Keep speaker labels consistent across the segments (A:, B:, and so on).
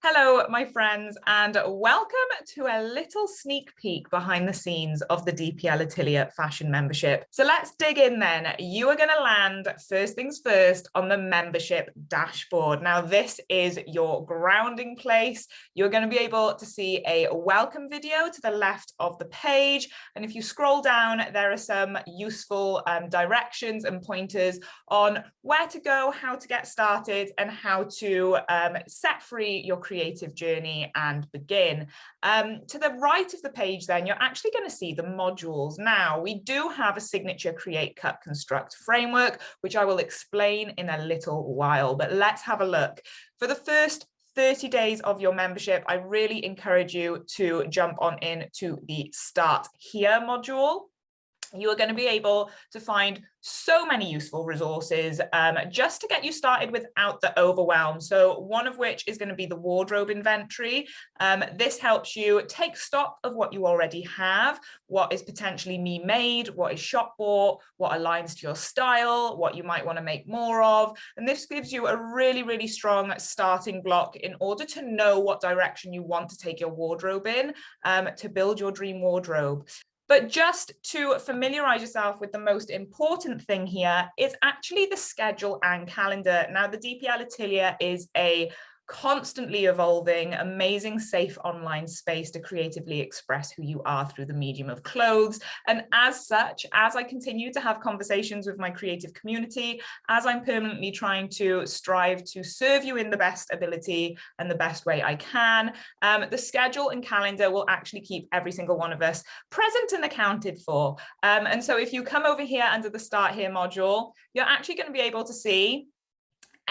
A: Hello, my friends, and welcome to a little sneak peek behind the scenes of the DPL Atelier fashion membership. So let's dig in then. You are going to land first things first on the membership dashboard. Now, this is your grounding place. You're going to be able to see a welcome video to the left of the page. And if you scroll down, there are some useful directions and pointers on where to go, how to get started, and how to set free your creative journey and begin. To the right of the page then, you're actually going to see the modules. Now, we do have a signature create, cut, construct framework, which I will explain in a little while, but let's have a look. For the first 30 days of your membership, I really encourage you to jump on in to the Start Here module. You are going to be able to find so many useful resources just to get you started without the overwhelm. So one of which is going to be the wardrobe inventory. This helps you take stock of what you already have, what is potentially me-made, what is shop bought, what aligns to your style, what you might want to make more of. And this gives you a really, really strong starting block in order to know what direction you want to take your wardrobe in to build your dream wardrobe. But just to familiarize yourself with the most important thing here is actually the schedule and calendar. Now, the DPL Atelier is a constantly evolving, amazing, safe online space to creatively express who you are through the medium of clothes. And as such, as I continue to have conversations with my creative community, as I'm permanently trying to strive to serve you in the best ability and the best way I can, the schedule and calendar will actually keep every single one of us present and accounted for. And so if you come over here under the Start Here module, you're actually going to be able to see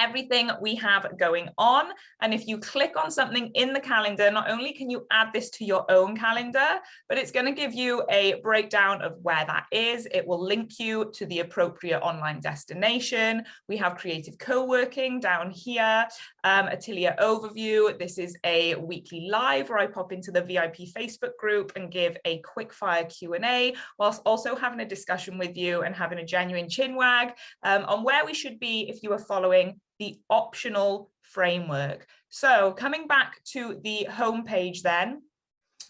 A: everything we have going on. And if you click on something in the calendar, not only can you add this to your own calendar, but it's going to give you a breakdown of where that is. It will link you to the appropriate online destination. We have creative co-working down here, Atelier overview. This is a weekly live where I pop into the VIP Facebook group and give a quick fire Q&A, whilst also having a discussion with you and having a genuine chin wag on where we should be if you are following the optional framework. So coming back to the home page then,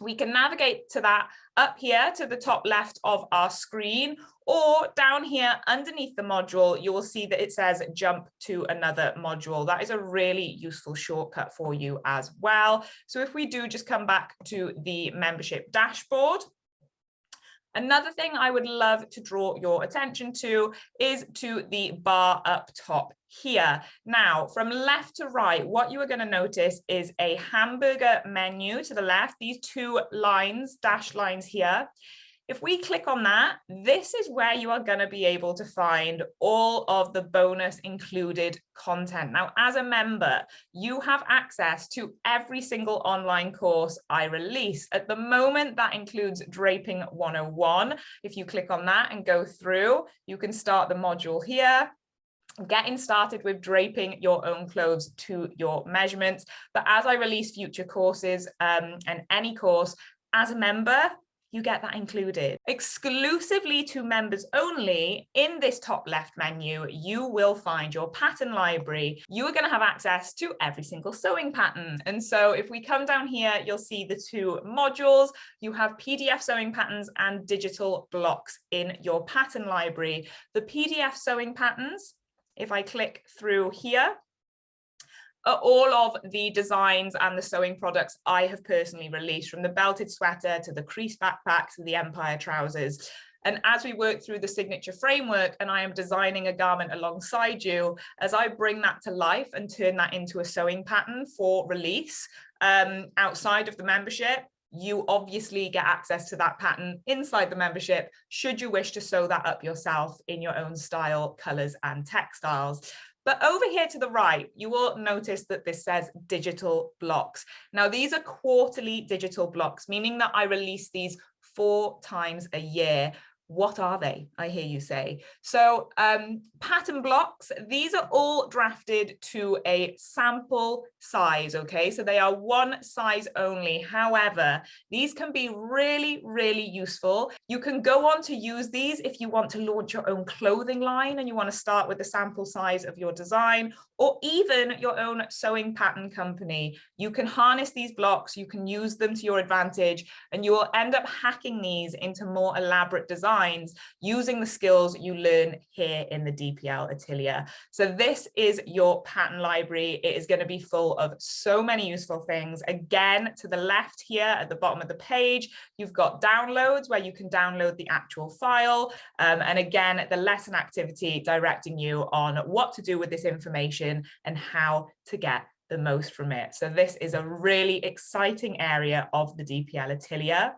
A: we can navigate to that up here to the top left of our screen, or down here underneath the module, you will see that it says jump to another module. That is a really useful shortcut for you as well. So if we do just come back to the membership dashboard, another thing I would love to draw your attention to is to the bar up top here. Now, from left to right, what you are going to notice is a hamburger menu to the left, these two lines, dashed lines here. If we click on that, this is where you are going to be able to find all of the bonus included content. Now, as a member, you have access to every single online course I release. At the moment, that includes Draping 101. If you click on that and go through, you can start the module here, getting started with draping your own clothes to your measurements. But as I release future courses and any course, as a member, you get that included. Exclusively to members only, in this top left menu, you will find your pattern library. You are going to have access to every single sewing pattern. And so if we come down here, you'll see the two modules. You have PDF sewing patterns and digital blocks in your pattern library. The PDF sewing patterns, if I click through here, all of the designs and the sewing products I have personally released, from the belted sweater to the crease backpack to the empire trousers. And as we work through the signature framework and I am designing a garment alongside you, as I bring that to life and turn that into a sewing pattern for release outside of the membership, you obviously get access to that pattern inside the membership, should you wish to sew that up yourself in your own style, colors, and textiles. But over here to the right, you will notice that this says digital blocks. Now, these are quarterly digital blocks, meaning that I release these 4 times a year. What are they? I hear you say. So pattern blocks, these are all drafted to a sample size, okay? So they are one size only. However, these can be really, really useful. You can go on to use these if you want to launch your own clothing line and you want to start with the sample size of your design, or even your own sewing pattern company. You can harness these blocks, you can use them to your advantage, and you will end up hacking these into more elaborate designs using the skills you learn here in the DPL Atelier. So this is your pattern library. It is going to be full of so many useful things. Again, to the left here at the bottom of the page, you've got downloads where you can download the actual file. And again, the lesson activity directing you on what to do with this information and how to get the most from it. So this is a really exciting area of the DPL Atelier.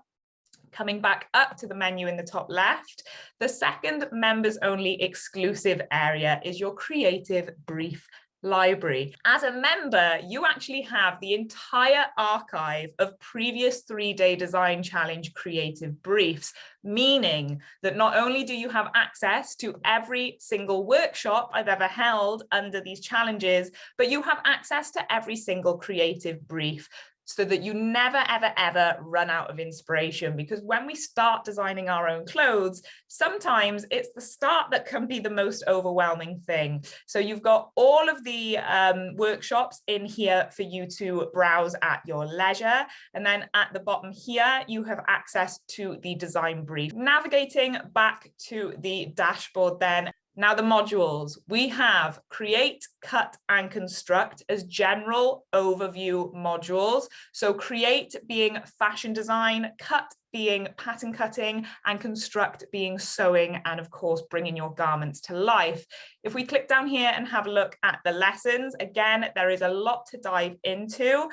A: Coming back up to the menu in the top left, the second members only exclusive area is your creative brief library. As a member, you actually have the entire archive of previous 3-day design challenge creative briefs, meaning that not only do you have access to every single workshop I've ever held under these challenges, but you have access to every single creative brief, so that you never, ever, ever run out of inspiration. Because when we start designing our own clothes, sometimes it's the start that can be the most overwhelming thing. So you've got all of the workshops in here for you to browse at your leisure. And then at the bottom here, you have access to the design brief. Navigating back to the dashboard then. Now the modules, we have create, cut and construct as general overview modules. So create being fashion design, cut being pattern cutting, and construct being sewing, and of course bringing your garments to life. If we click down here and have a look at the lessons, again, there is a lot to dive into.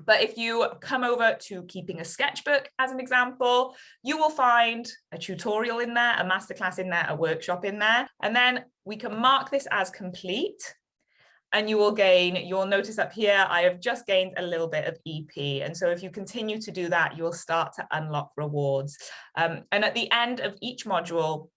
A: But if you come over to keeping a sketchbook as an example, you will find a tutorial in there, a masterclass in there, a workshop in there, and then we can mark this as complete. And you will gain, you'll notice up here, I have just gained a little bit of EP. And so if you continue to do that, you'll start to unlock rewards. And at the end of each module,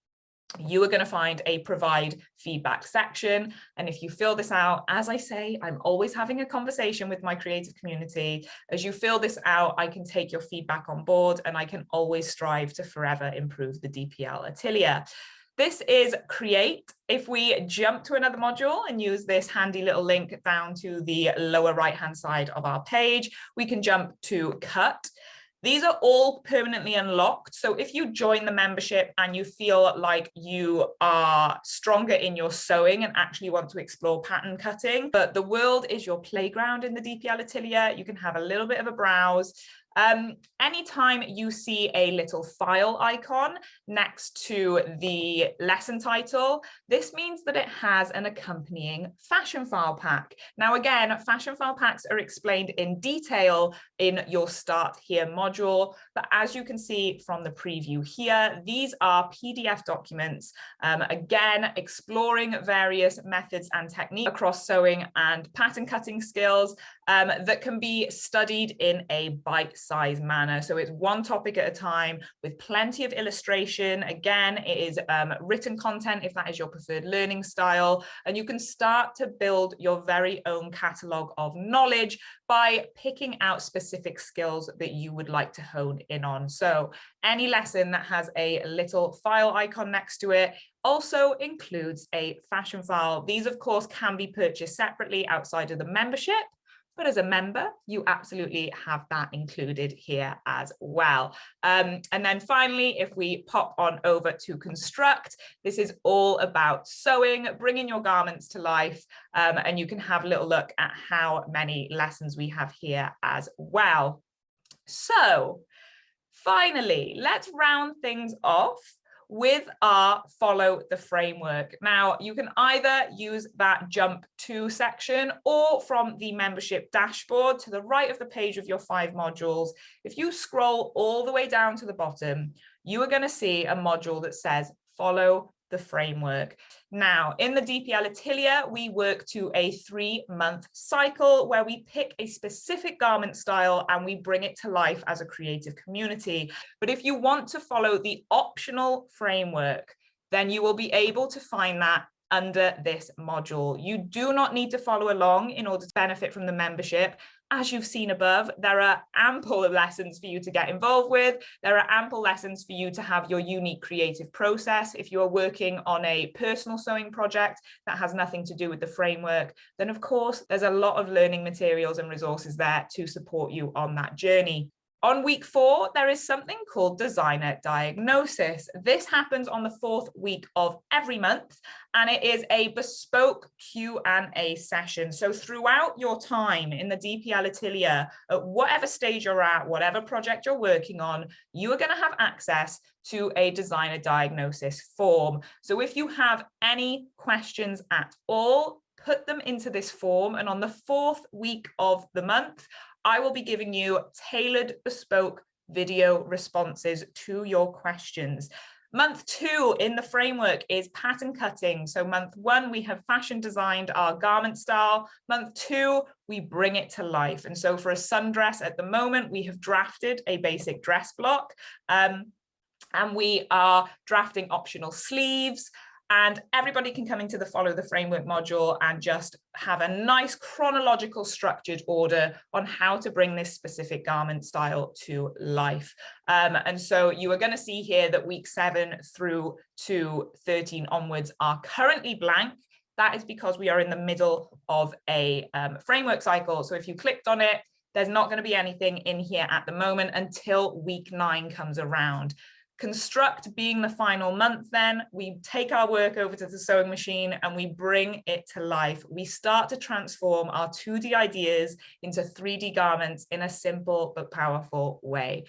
A: you are going to find a provide feedback section. And if you fill this out, as I say, I'm always having a conversation with my creative community. As you fill this out, I can take your feedback on board and I can always strive to forever improve the DPL Atelier. This is create. If we jump to another module and use this handy little link down to the lower right-hand side of our page, we can jump to cut. These are all permanently unlocked. So if you join the membership and you feel like you are stronger in your sewing and actually want to explore pattern cutting, but the world is your playground in the DPL Atelier, you can have a little bit of a browse. Anytime you see a little file icon next to the lesson title, this means that it has an accompanying fashion file pack. Now, again, fashion file packs are explained in detail in your Start Here module, but as you can see from the preview here, these are PDF documents, again, exploring various methods and techniques across sewing and pattern cutting skills that can be studied in a bite-sized manner. So it's one topic at a time with plenty of illustration. Again, it is written content if that is your preferred learning style, and you can start to build your very own catalogue of knowledge by picking out specific skills that you would like to hone in on. So any lesson that has a little file icon next to it also includes a fashion file. These, of course, can be purchased separately outside of the membership, but as a member, you absolutely have that included here as well. And then finally, if we pop on over to construct, this is all about sewing, bringing your garments to life, and you can have a little look at how many lessons we have here as well. So finally, let's round things off with our follow the framework. Now, you can either use that jump to section or from the membership dashboard to the right of the page of your 5 modules. If you scroll all the way down to the bottom, you are going to see a module that says follow the framework. Now, in the DPL Atelier, we work to a 3-month cycle where we pick a specific garment style and we bring it to life as a creative community. But if you want to follow the optional framework, then you will be able to find that under this module. You do not need to follow along in order to benefit from the membership. As you've seen above, there are ample lessons for you to get involved with. There are ample lessons for you to have your unique creative process. If you are working on a personal sewing project that has nothing to do with the framework, then of course, there's a lot of learning materials and resources there to support you on that journey. On week 4, there is something called designer diagnosis. This happens on the 4th week of every month, and it is a bespoke Q&A session. So throughout your time in the DPL Atelier, at whatever stage you're at, whatever project you're working on, you are going to have access to a designer diagnosis form. So if you have any questions at all, put them into this form, and on the 4th week of the month, I will be giving you tailored, bespoke video responses to your questions. Month 2 in the framework is pattern cutting. So month 1, we have fashion designed our garment style. Month 2, we bring it to life. And so for a sundress at the moment, we have drafted a basic dress block, and we are drafting optional sleeves. And everybody can come into the Follow the Framework module and just have a nice chronological structured order on how to bring this specific garment style to life. And so you are going to see here that week 7 through to 13 onwards are currently blank. That is because we are in the middle of a framework cycle. So if you clicked on it, there's not going to be anything in here at the moment until week 9 comes around. Construct being the final month, then we take our work over to the sewing machine and we bring it to life. We start to transform our 2D ideas into 3D garments in a simple but powerful way.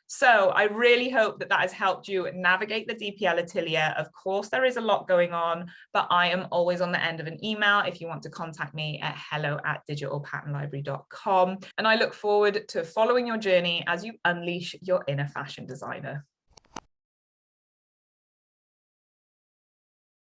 A: So I really hope that that has helped you navigate the DPL Atelier. Of course, there is a lot going on, but I am always on the end of an email if you want to contact me at hello@digitalpatternlibrary.com. And I look forward to following your journey as you unleash your inner fashion designer.